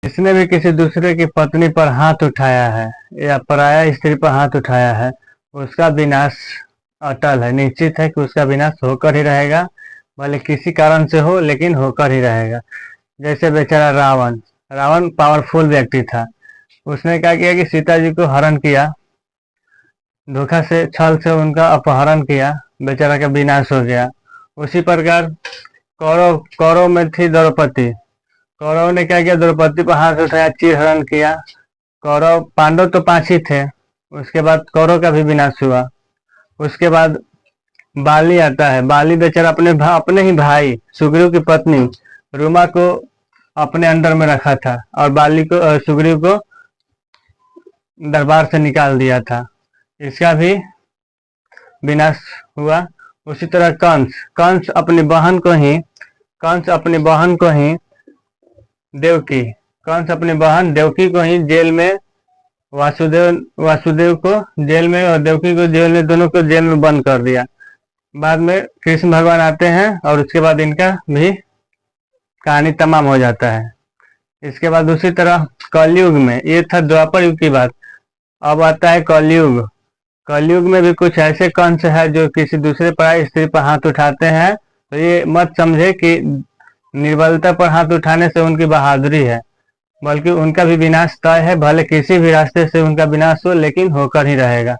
जिसने भी किसी दूसरे की पत्नी पर हाथ उठाया है या पराया स्त्री पर हाथ उठाया है, उसका विनाश अटल है, निश्चित है कि उसका विनाश होकर ही रहेगा। भले किसी कारण से हो, लेकिन होकर ही रहेगा। जैसे बेचारा रावण, रावण पावरफुल व्यक्ति था। उसने क्या किया कि सीता जी को हरण किया, धोखा से, छल से उनका अपहरण किया, बेचारा का विनाश हो गया। उसी प्रकार कौरव कौरव में थी द्रौपदी। कौरव ने क्या किया, द्रौपदी पर हाथ उठाया, चीर हरण किया। कौरव, पांडव तो 5 ही थे। उसके बाद कौरव का भी विनाश हुआ। उसके बाद बाली आता है। बाली बेचारा अपने ही भाई सुग्रीव की पत्नी रुमा को अपने अंडर में रखा था और बाली को, सुग्रीव को दरबार से निकाल दिया था। इसका भी विनाश हुआ। उसी तरह कंस अपनी बहन को ही देवकी कंस अपनी बहन देवकी को ही जेल में, वासुदेव को जेल में और देवकी को जेल में, दोनों को जेल में बंद कर दिया। बाद में कृष्ण भगवान आते हैं और उसके बाद इनका भी कहानी तमाम हो जाता है। इसके बाद उसी तरह कलयुग में, ये था द्वापर युग की बात। अब आता है कलयुग। कलयुग में भी कुछ ऐसे कंस है जो किसी दूसरे पर स्त्री पर हाथ उठाते हैं। तो ये मत समझे कि निर्बलता पर हाथ उठाने से उनकी बहादुरी है, बल्कि उनका भी विनाश तय है। भले किसी भी रास्ते से उनका विनाश हो, लेकिन होकर ही रहेगा।